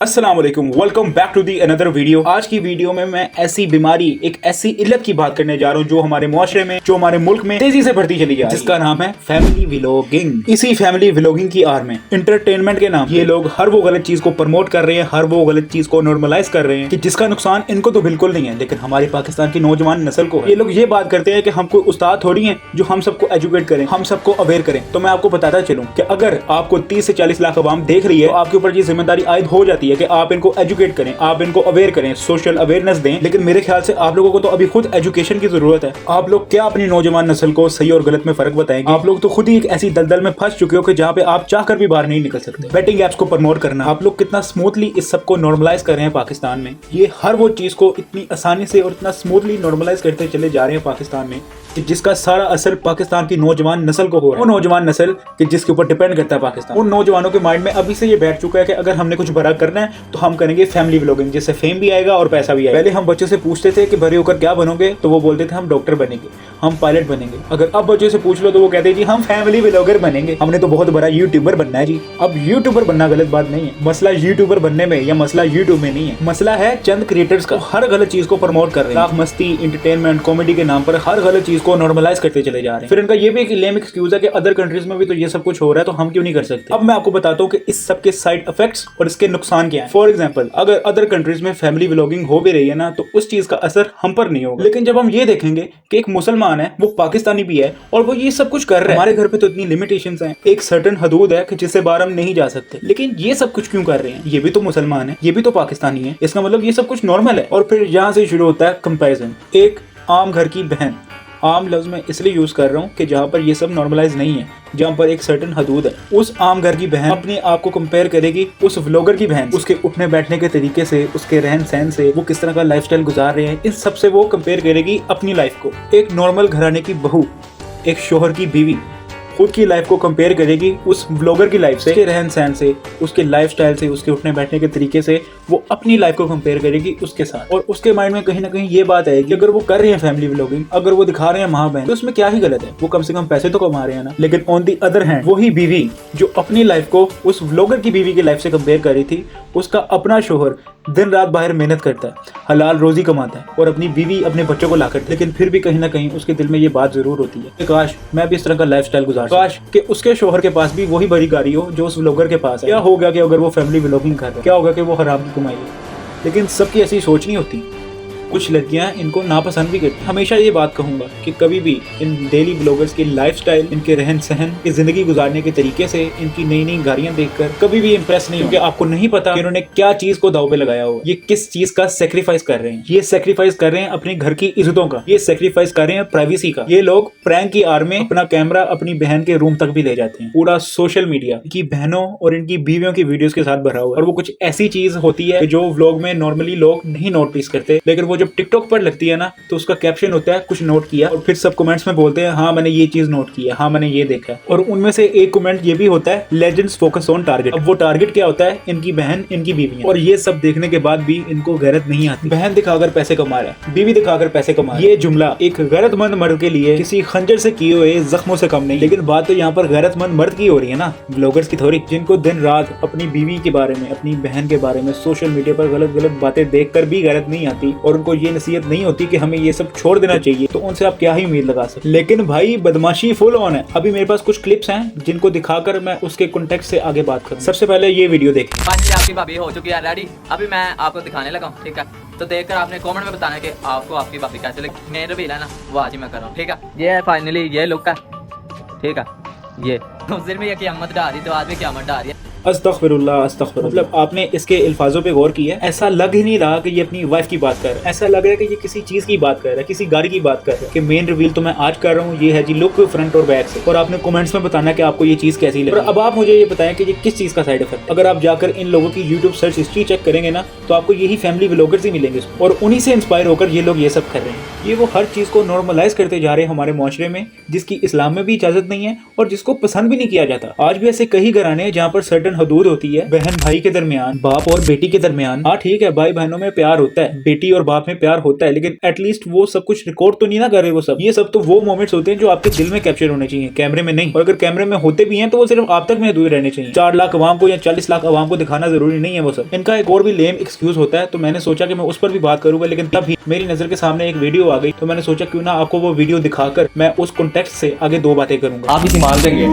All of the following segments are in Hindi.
अस्सलाम वालेकुम, welcome back to the another video. आज की वीडियो में मैं ऐसी बीमारी, एक ऐसी इल्लत की बात करने जा रहा हूँ जो हमारे मुआशरे में, जो हमारे मुल्क में तेजी से बढ़ती चली जा रही है, जिसका नाम है फैमिली व्लॉगिंग। इसी फैमिली व्लॉगिंग की आड़ में एंटरटेनमेंट के नाम ये लोग हर वो गलत चीज को प्रमोट कर रहे हैं, हर वो गलत चीज को नॉर्मलाइज कर रहे हैं कि जिसका नुकसान इनको तो बिल्कुल नहीं है, लेकिन हमारे पाकिस्तान की नौजवान नस्ल को ये लोग ये बात करते हैं कि हम कोई उस्ताद थोड़ी हैं जो हम सबको एजुकेट करें, हम सबको अवेयर करें। तो मैं आपको बताता चलूं कि अगर आपको 30 से 40 लाख अवाम देख रही है तो आपके ऊपर ये जिम्मेदारी आयद हो जाती है कि आप इनको एजुकेट करें, आप इनको अवेयर करें, सोशल अवेयरनेस दें। लेकिन मेरे ख्याल से आप लोगों को तो अभी खुद एजुकेशन की जरूरत है। आप लोग क्या अपनी नौजवान नस्ल को सही और गलत में फर्क बताएंगे? आप लोग तो खुद ही एक ऐसी दलदल में फंस चुके हो कि जहाँ पे आप चाहकर भी बाहर नहीं निकल सकते। बेटिंग एप्स को प्रमोट करना, आप लोग कितना स्मूथली इस सब को नॉर्मलाइज कर रहे हैं पाकिस्तान में। ये हर वो चीज को इतनी आसानी से और इतना स्मूथली नॉर्मलाइज करते चले जा रहे हैं पाकिस्तान में कि जिसका सारा असर पाकिस्तान की नौजवान नस्ल को हो रहा है। वो नौजवान नस्ल कि जिसके ऊपर डिपेंड करता है पाकिस्तान, उन नौजवानों के माइंड में अभी से ये बैठ चुका है कि अगर हमने कुछ बड़ा करना है तो हम करेंगे फैमिली व्लॉगिंग, जिससे फेम भी आएगा और पैसा भी आएगा। पहले हम बच्चों से पूछते थे कि बड़े होकर क्या बनोगे, तो वो बोलते थे हम डॉक्टर बनेंगे, हम पायलट बनेंगे। अगर अब बच्चों से पूछ लो तो वो कहते हैं जी हम फैमिली व्लॉगर बनेंगे, हमने तो बहुत बड़ा यूट्यूबर बनना है जी। अब यूट्यूबर बनना गलत बात नहीं है, मसला यूट्यूबर बनने में या मसला यूट्यूब में नहीं है, मसला है चंद क्रिएटर्स का हर गलत चीज को प्रमोट कर रहे हैं। मस्ती, एंटरटेनमेंट, कॉमेडी के नाम पर हर गलत चीज को नॉर्मलाइज करते चले जा रहे हैं। फिर इनका ये भी एक लेम एक्सक्यूज है कि अदर कंट्रीज में भी तो ये सब कुछ हो रहा है तो हम क्यों नहीं कर सकते। अब मैं आपको बताता हूँ कि इस सब के साइड इफेक्ट्स और इसके नुकसान क्या है। फॉर एग्जांपल, अगर अदर कंट्रीज में फैमिली व्लॉगिंग हो भी रही है ना, तो उस चीज का असर हम पर नहीं होगा। लेकिन जब हम ये देखेंगे कि एक मुसलमान है, वो पाकिस्तानी भी है और वो ये सब कुछ कर रहा है, हमारे घर पे तो इतनी लिमिटेशंस हैं, एक सर्टेन हदूद है कि जिससे बाहर हम नहीं जा सकते, लेकिन ये सब कुछ क्यों कर रहे हैं? ये भी तो मुसलमान है, ये भी तो पाकिस्तानी है, इसका मतलब ये सब कुछ नॉर्मल है। और फिर यहाँ से शुरू होता है कंपेरिजन। एक आम घर की बहन, आम लफ्ज में इसलिए यूज कर रहा हूँ कि जहाँ पर ये सब नॉर्मलाइज नहीं है, जहाँ पर एक सर्टेन हदूद है। उस आम घर की बहन अपने आप को कंपेयर करेगी उस व्लॉगर की बहन, उसके उठने बैठने के तरीके से, उसके रहन सहन से, वो किस तरह का लाइफस्टाइल गुजार रहे हैं, इन सब से वो कंपेयर करेगी अपनी लाइफ को। एक नॉर्मल घराने की बहू, एक शोहर की बीवी खुद की लाइफ को कंपेयर करेगी उस व्लॉगर की लाइफ से, उसके रहन सहन से, उसके लाइफस्टाइल से, उसके उठने बैठने के तरीके से वो अपनी लाइफ को कंपेयर करेगी उसके साथ। और उसके माइंड में कहीं ना कहीं ये बात आएगी, अगर वो कर रहे हैं फैमिली व्लॉगिंग, अगर वो दिखा रहे हैं माँ बहन, तो उसमें क्या ही गलत है, वो कम से कम पैसे तो कमा रहे हैं ना। लेकिन ऑन दी अदर हैंड वही बीवी जो अपनी लाइफ को उस व्लॉगर की बीवी की लाइफ से कंपेयर कर रही थी, उसका अपना शोहर दिन रात बाहर मेहनत करता है, हलाल रोजी कमाता है और अपनी बीवी, अपने बच्चों को ला करता है, लेकिन फिर भी कहीं ना कहीं उसके दिल में ये बात जरूर होती है कि काश मैं भी इस तरह का लाइफस्टाइल गुजार, काश कि उसके शोहर के पास भी वही बड़ी गाड़ी हो जो उस व्लॉगर के पास है। क्या होगा कि अगर वो फैमिली व्लॉगिंग कर रहा है, क्या होगा कि वो हराम की कमाई है। लेकिन सबकी ऐसी सोच नहीं होती, कुछ लड़कियां इनको नापसंद भी करती हैं। हमेशा ये बात कहूंगा कि कभी भी इन डेली ब्लॉगर्स के लाइफस्टाइल, इनके रहन सहन, की जिंदगी गुजारने के तरीके से, इनकी नई नई गाड़ियां देखकर कभी भी इंप्रेस नहीं, क्योंकि आपको नहीं पता कि इन्होंने क्या चीज को दाव पे लगाया हो, ये किस चीज का सेक्रीफाइस कर रहे हैं। ये सेक्रीफाइस कर रहे हैं अपने घर की इज्जतों का, ये सेक्रीफाइस कर रहे हैं प्राइवेसी का। ये लोग प्रैंक की आड़ में अपना कैमरा अपनी बहन के रूम तक भी ले जाते हैं। पूरा सोशल मीडिया इनकी बहनों और इनकी बीवियों की वीडियोस के साथ भरा हुआ है। और वो कुछ ऐसी चीज होती है जो व्लॉग में नॉर्मली लोग नहीं नोटिस करते, लेकिन वो जब टिकटॉक पर है ना, तो उसका कैप्शन होता है कुछ नोट किया, और फिर सब कमेंट्स में बोलते हैं हाँ मैंने ये चीज नोट किया, हाँ मैंने ये देखा। और उनमें से एक कमेंट ये भी होता है लेजेंड्स फोकस ऑन टारगेट। अब वो टारगेट क्या होता है? इनकी बहन, इनकी बीवी। और ये सब देखने के बाद भी इनको गैरत नहीं आती। बहन दिखाकर पैसे कमा रहा है, बीवी दिखाकर पैसे कमा रहा है। ये जुमला एक गैरतमंद मर्द के लिए किसी खंजर से किए हुए जख्मों से कम नहीं। लेकिन बात तो यहाँ पर गैरतमंद मर्द की हो रही है ना, व्लॉगर्स की थोड़ी, जिनको दिन रात अपनी बीवी के बारे में, अपनी बहन के बारे में सोशल मीडिया पर गलत गलत बातें देखकर भी गैरत नहीं आती, और उनको ये नसीहत नहीं होती कि हमें ये सब छोड़ देना चाहिए, तो उनसे आप क्या ही उम्मीद लगा सकते। लेकिन भाई बदमाशी फुल ऑन है। अभी मेरे पास कुछ क्लिप्स हैं जिनको दिखाकर मैं उसके कॉन्टेक्स्ट से आगे बात करूं। सबसे पहले ये वीडियो देखें। आपकी भाभी हो चुकी है रेडी, अभी मैं आपको दिखाने लगा हूं, ठीक है? तो देखकर आपने कमेंट में बताना कि आपको आपकी भाभी कैसे लगी। मेरे भी ना वो आज ही मैं कर रहा हूँ, ठीक है? ये है फाइनली ये लुक है, ठीक है? ये उस दिन में ये क़यामत डा रही, तो आज भी क़यामत डा रही है। अस्तगफिरुल्लाह, अस्तगफिरुल्लाह। मतलब आपने इसके अल्फाजों पे गौर किया? ऐसा लग ही नहीं रहा कि ये अपनी वाइफ की बात कर रहा है, ऐसा लग रहा है कि ये किसी चीज की बात कर रहा है, किसी गाड़ी की बात कर रहा है। कि मेन रिवील तो मैं आज कर रहा हूँ, ये है जी लुक फ्रंट और बैक से। और आपने कमेंट्स में बताना कि आपको ये चीज कैसी लगी। और अब आप मुझे ये बताएं कि ये किस चीज का साइड इफेक्ट। अगर आप जाकर इन लोगों की यूट्यूब सर्च हिस्ट्री चेक करेंगे ना, तो आपको यही फैमिली व्लॉगर्स ही मिलेंगे, और उन्हीं से इंस्पायर होकर ये लोग ये सब कर रहे हैं। ये वो हर चीज को नॉर्मलाइज करते जा रहे हैं हमारे मुआशरे में, जिसकी इस्लाम में भी इजाजत नहीं है और जिसको पसंद भी नहीं किया जाता। आज भी ऐसे कई घराने हैं जहाँ पर सर्टेन सर्टेन हदूद होती है बहन भाई के दरमियान, बाप और बेटी के दरमियान। हाँ ठीक है, भाई बहनों में प्यार होता है, बेटी और बाप में प्यार होता है, लेकिन एटलीस्ट वो सब कुछ रिकॉर्ड तो नहीं ना कर रहे वो सब। ये सब तो वो मोमेंट्स होते हैं जो आपके दिल में कैप्चर होने चाहिए, कैमरे में नहीं। और अगर कैमरे में होते भी हैं तो वो सिर्फ आप तक महदूद रहने चाहिए। 4 लाख अवाम को या 40 लाख अवाम को दिखाना जरूरी नहीं है वो सब। इनका एक और भी लेम एक्सक्यूज होता है, तो मैंने सोचा कि मैं उस पर भी बात करूंगा, लेकिन तभी मेरी नजर के सामने एक वीडियो आ गई, तो मैंने सोचा क्यों ना आपको वो वीडियो दिखाकर मैं उस कॉन्टेक्स्ट से आगे 2 बातें करूंगा। आप इसी माल देंगे।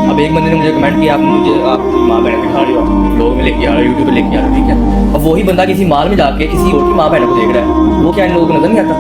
अब एक बंदे ने मुझे कमेंट किया, आप मुझे आपकी माँ बहन दिखा रहे हो, ब्लॉग में लेके आ रहे हो, यूट्यूब पे लेके आ रहे हो, ठीक है। अब वही बंदा किसी माल में जाके किसी और की माँ बहन को देख रहा है, वो क्या इन लोगों को नजर नहीं आता?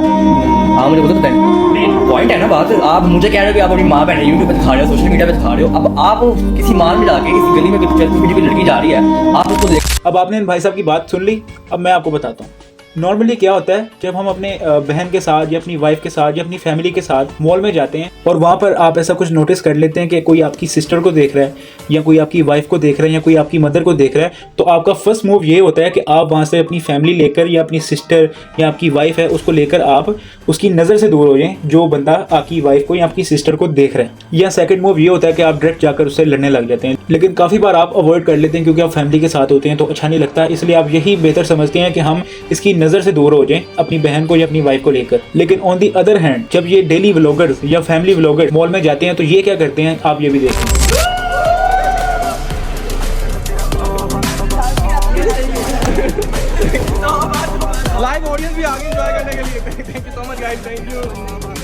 हाँ मुझे बताते हैं, पॉइंट है ना बात। आप मुझे कह रहे हो कि आप अपनी माँ बहन यूट्यूब पे दिखा रहे हो, सोशल मीडिया पे दिखा रहे हो। अब आप किसी माल में जाके किसी गली में चलती फिरती लड़की जा रही है, आप उसको देख। अब आपने इन भाई साहब की बात सुन ली, अब मैं आपको बताता हूँ। नॉर्मली क्या होता है, जब हम अपने बहन के साथ या अपनी वाइफ के साथ या अपनी फैमिली के साथ मॉल में जाते हैं और वहाँ पर आप ऐसा कुछ नोटिस कर लेते हैं कि कोई आपकी सिस्टर को देख रहा है या कोई आपकी वाइफ को देख रहा है या कोई आपकी मदर को देख रहा है, तो आपका फर्स्ट मूव ये होता है कि आप वहाँ से अपनी फैमिली लेकर या अपनी सिस्टर या आपकी वाइफ है उसको लेकर आप उसकी नज़र से दूर हो जाएं, जो बंदा आपकी वाइफ को या आपकी सिस्टर को देख रहा है। या सेकंड मूव ये होता है कि आप डायरेक्ट जाकर उससे लड़ने लग जाते हैं, लेकिन काफ़ी बार आप अवॉइड कर लेते हैं क्योंकि आप फैमिली के साथ होते हैं तो अच्छा नहीं लगता, इसलिए आप यही बेहतर समझते हैं कि हम इसकी नज़र से दूर हो जाएं अपनी बहन को या अपनी वाइफ को लेकर। लेकिन ऑन दी अदर हैंड जब ये डेली व्लॉगर्स या फैमिली व्लॉगर्स मॉल में जाते हैं तो ये क्या करते हैं, आप ये भी देखें। लाइव ऑडियंस भी आगे एंजॉय करने के लिए। Thank you so much guys, thank you,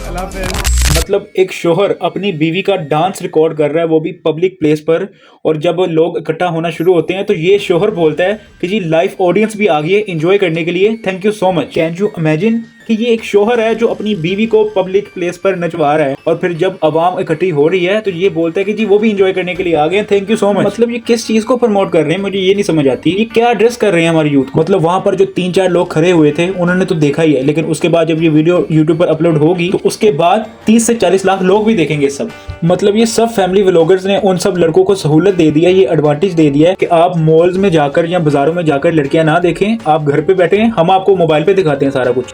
अल्लाह हाफिज़। मतलब एक शोहर अपनी बीवी का डांस रिकॉर्ड कर रहा है, वो भी पब्लिक प्लेस पर, और जब लोग इकट्ठा होना शुरू होते हैं तो ये शोहर बोलता है कि जी लाइव ऑडियंस भी आ गई है एंजॉय करने के लिए, thank you so much. Can you imagine कि ये एक शोहर है जो अपनी बीवी को पब्लिक प्लेस पर नचवा रहा है, और फिर जब आवाम इकट्ठी हो रही है तो ये बोलता है कि जी वो भी एंजॉय करने के लिए आ गए, थैंक यू सो मच। मतलब ये किस चीज को प्रमोट कर रहे हैं, मुझे ये नहीं समझ आती, ये क्या एड्रेस कर रहे हैं हमारे यूथ को। मतलब वहां पर जो 3-4 लोग खड़े हुए थे उन्होंने तो देखा ही है, लेकिन उसके बाद जब ये वीडियो यूट्यूब पर अपलोड होगी तो उसके बाद 30 से 40 लाख लोग भी देखेंगे सब। मतलब ये सब फैमिली व्लॉगर्स ने उन सब लड़कों को सहूलत दे दिया, ये एडवांटेज दे दिया है कि आप मॉल्स में जाकर या बाजारों में जाकर लड़कियां ना देखें, आप घर पे बैठे हैं, हम आपको मोबाइल पे दिखाते हैं सारा कुछ।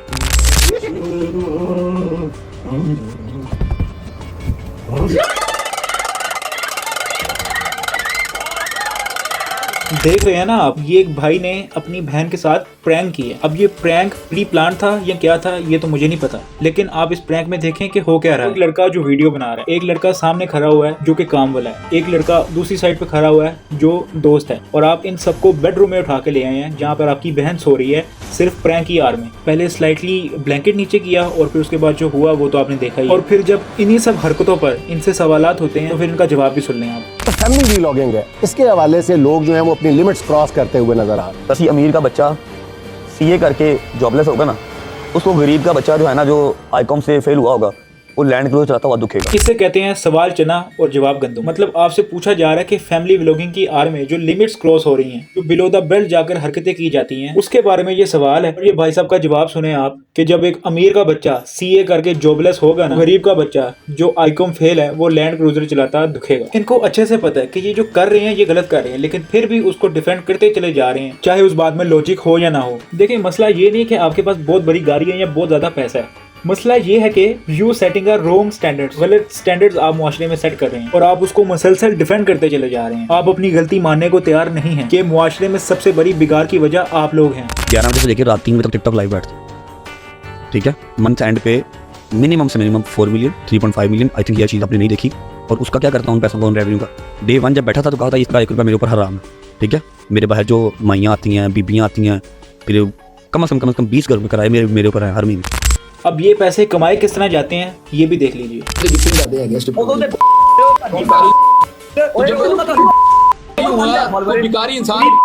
देख रहे हैं ना आप, ये एक भाई ने अपनी बहन के साथ प्रैंक किया। अब ये प्रैंक प्री प्लान था या क्या था ये तो मुझे नहीं पता, लेकिन आप इस प्रैंक में देखें कि हो क्या रहा है। एक लड़का जो वीडियो बना रहा है, एक लड़का सामने खड़ा हुआ है जो कि काम वाला है, एक लड़का दूसरी साइड पे खड़ा हुआ है जो दोस्त है, और आप इन सबको बेडरूम में उठा के ले आए हैं जहाँ पर आपकी बहन सो रही है, सिर्फ प्रैंक की आड़ में। पहले स्लाइटली ब्लैंकेट नीचे किया और फिर उसके बाद जो हुआ वो तो आपने देखा ही। और फिर जब इन्हीं सब हरकतों पर इनसे सवालात होते हैं तो फिर इनका जवाब भी सुन लें आप। तो फैमिली व्लॉगिंग है, इसके हवाले से लोग जो हैं वो अपनी लिमिट्स क्रॉस करते हुए नजर आ रहे हैं। किसी अमीर का बच्चा सीए करके जॉबलेस होगा ना, उसको गरीब का बच्चा जो है ना, जो आईकॉम से फेल हुआ होगा, वो लैंड क्रूजर चलाता हुआ दुखेगा। इसे कहते हैं सवाल चना और जवाब गंदम। मतलब आपसे पूछा जा रहा है कि फैमिली व्लॉगिंग की आड़ में जो लिमिट्स क्रॉस हो रही हैं, जो बिलो द बेल्ट जाकर हरकतें की जाती हैं, उसके बारे में ये सवाल है। और ये भाई साहब का जवाब सुने आप कि जब एक अमीर का बच्चा सीए करके जॉबलेस होगा ना, गरीब का बच्चा जो आईकॉम फेल है वो लैंड क्रूजर चलाता दुखेगा। इनको अच्छे से पता है कि ये जो कर रहे हैं ये गलत कर रहे हैं, लेकिन फिर भी उसको डिफेंड करते चले जा रहे हैं, चाहे उस बात में लॉजिक हो या ना हो। देखिए मसला ये नहीं कि आपके पास बहुत बड़ी गाड़ी है या बहुत ज्यादा पैसा है, मसला ये है कि you setting a wrong standards, गलत स्टैंडर्ड्स आप मुआशरे में सेट कर रहे हैं और आप उसको मुसलसल डिफेंड करते चले जा रहे हैं। आप अपनी गलती मानने को तैयार नहीं हैं कि मुआशरे में सबसे बड़ी बिगाड़ की वजह आप लोग हैं। 11 बजे से लेकर रात 3 बजे तक टिकटॉक लाइव बैठते हैं, ठीक है। मंथ एंड पे मिनिमम से minimum 4 million 3.5 million, I think यह चीज़ आपने नहीं देखी। और उसका क्या करता हूँ पैसों का, रेवेन्यू का। डे 1 जब बैठा था तो कहा था इसका 1 रुपया मेरे ऊपर हराम है, ठीक है। मेरे बाहर जो माइयाँ आती हैं, बीबियाँ आती हैं, फिर कम से कम 20 घर में कराए मेरे ऊपर है हर महीने। अब ये पैसे कमाए किस तरह जाते हैं ये भी देख लीजिए। भिखारी इंसान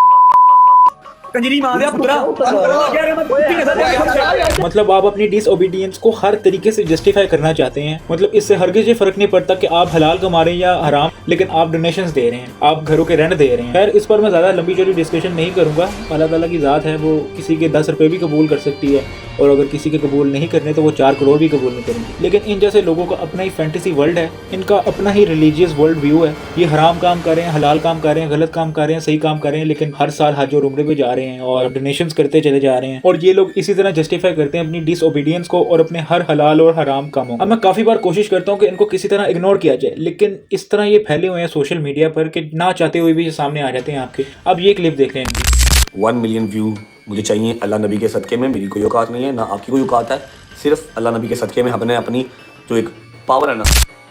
मतलब आप अपनी डिसओबीडियंस को हर तरीके से जस्टिफाई करना चाहते हैं। मतलब इससे हरगिज़ ये फर्क नहीं पड़ता कि आप हलाल कमा रहे हैं या हराम, लेकिन आप डोनेशंस दे रहे हैं, आप घरों के रेंट दे रहे हैं। खैर इस पर मैं ज़्यादा लंबी चौड़ी डिस्कशन नहीं करूँगा। अल्लाह ताला की ज़ात है, वो किसी के 10 रुपये भी कबूल कर सकती है, और अगर किसी के कबूल नहीं करने तो वो 4 करोड़ भी कबूल नहीं करेंगे। लेकिन इन जैसे लोगों का अपना ही फैंटेसी वर्ल्ड है, इनका अपना ही रिलीजियस वर्ल्ड व्यू है। ये हराम काम कर रहे हैं, हलाल काम कर रहे हैं, गलत काम कर रहे हैं, सही काम कर रहे हैं, लेकिन हर साल हज और उम्रे पे जा रहे हैं। हैं और डोनेशंस करते चले जा रहे हैं, और ये लोग इसी तरह जस्टिफाई करते हैं अपनी डिसओबीडियंस को और अपने हर हलाल और हराम कामों। अब मैं काफी बार कोशिश करता हूँ कि इनको किसी तरह इग्नोर किया जाए, लेकिन इस तरह ये फैले हुए हैं सोशल मीडिया पर कि ना चाहते हुए भी ये सामने आ जाते हैं आपके। अब ये क्लिप देख लें इनकी। 1 मिलियन व्यू मुझे चाहिए अल्लाह नबी के सदक़े में। मेरी कोई औकात नहीं है, ना आपकी कोई औकात है, सिर्फ अल्लाह नबी के सदक़े में हमने अपनी जो एक पावर है ना।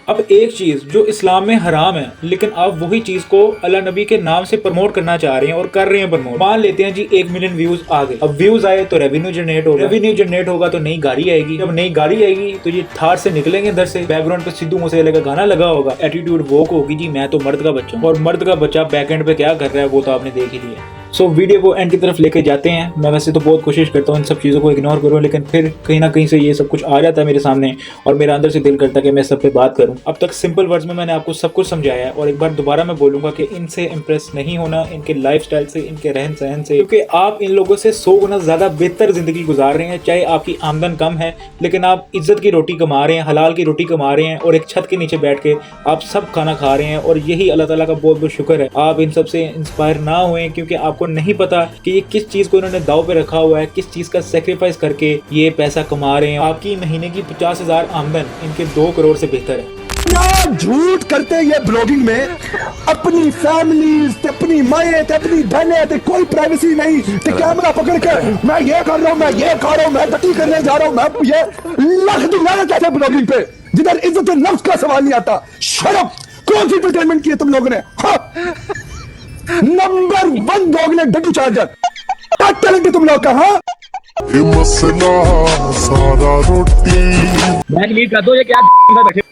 अब एक चीज जो इस्लाम में हराम है, लेकिन आप वही चीज को अल्लाह नबी के नाम से प्रमोट करना चाह रहे हैं और कर रहे हैं प्रमोट। मान लेते हैं जी 1 मिलियन व्यूज आ गए। अब व्यूज आए तो रेवेन्यू जनरेट होगा, रेवेन्यू जनरेट होगा तो नई गाड़ी आएगी। जब नई गाड़ी आएगी तो ये थार से निकलेंगे इधर से, बैकग्राउंड पे सिद्धू मूसेवाले का गाना लगा होगा, एटीट्यूड वोक होगी जी मैं तो मर्द का बच्चा हूं। और मर्द का बच्चा बैकएंड पे क्या कर रहा है वो तो आपने देख ही लिया। सो वीडियो को एंड की तरफ लेके जाते हैं। मैं वैसे तो बहुत कोशिश करता हूँ इन सब चीज़ों को इग्नोर करूँ, लेकिन फिर कहीं ना कहीं से ये सब कुछ आ जाता है मेरे सामने और मेरा अंदर से दिल करता है कि मैं सब पे बात करूँ। अब तक सिंपल वर्ड्स में मैंने आपको सब कुछ समझाया है, और एक बार दोबारा मैं बोलूँगा कि इनसे इम्प्रेस नहीं होना, इनके लाइफस्टाइल से, इनके रहन सहन से, क्योंकि आप इन लोगों से 100 गुना ज़्यादा बेहतर ज़िंदगी गुजार रहे हैं। चाहे आपकी आमदन कम है, लेकिन आप इज्जत की रोटी कमा रहे हैं, हलाल की रोटी कमा रहे हैं, और एक छत के नीचे बैठ के आप सब खाना खा रहे हैं, और यही अल्लाह ताला का बहुत बहुत शुक्र है। आप इन सब से इंस्पायर ना हुए, क्योंकि आपको नहीं पता कि ये किस चीज को इन्होंने दाव पे रखा हुआ है, किस चीज का सेक्रीफाइस करके ये पैसा कमा रहे हैं। आपकी महीने की 50,000 आमदन इनके 2 करोड़ से बेहतर है। क्या झूठ करते ये ब्लॉगिंग में, अपनी फैमिली, अपनी माए, अपनी बहनें, कोई प्राइवेसी नहीं। कैमरा पकड़ के मैं ये कर रहा हूँ, मैं ये खा रहा हूँ, मैं गति करने जा रहा हूँ, मैं ये लख दूंगा कैसे ब्लॉगिंग पे, जिधर इज्जत नफ्स का सवाल नहीं आता। शर्म, कौन सी एंटरटेनमेंट की है तुम लोगों ने? नंबर 1 डॉग ने डब्ल्यू चार्जर, क्या टैलेंट है तुम लोग का? हाँ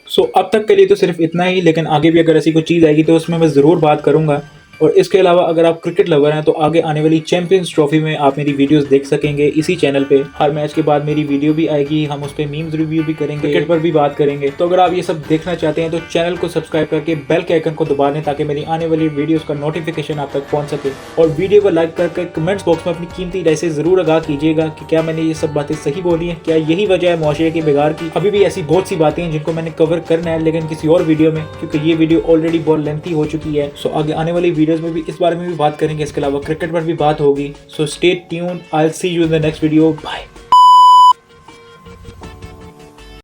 सो अब तक के लिए तो सिर्फ इतना ही, लेकिन आगे भी अगर ऐसी कोई चीज़ आएगी तो उसमें मैं ज़रूर बात करूंगा। और इसके अलावा अगर आप क्रिकेट लवर हैं तो आगे आने वाली चैंपियंस ट्रॉफी में आप मेरी वीडियोस देख सकेंगे इसी चैनल पे। हर मैच के बाद मेरी वीडियो भी आएगी, हम उस पर मीम्स रिव्यू भी करेंगे, क्रिकेट पर भी बात करेंगे। तो अगर आप ये सब देखना चाहते हैं तो चैनल को सब्सक्राइब करके बेल के आइकन को दबा दें, ताकि मेरी आने वाली वीडियोस का नोटिफिकेशन आप तक पहुंच सके। और वीडियो को लाइक करके कमेंट्स बॉक्स में अपनी कीमती राय से जरूर आगाह कीजिएगा कि क्या मैंने ये सब बातें सही बोली हैं, क्या यही वजह है मुआशरे के बिगाड़ की। अभी भी ऐसी बहुत सी बातें हैं जिनको मैंने कवर करना है, लेकिन किसी और वीडियो में, क्योंकि ये वीडियो ऑलरेडी बहुत लेंथी हो चुकी है। सो आगे आने वाली वीडियोस में भी इस बारे में भी बात करेंगे, इसके अलावा क्रिकेट पर भी बात होगी। So stay tuned, I will see you in the next video, bye.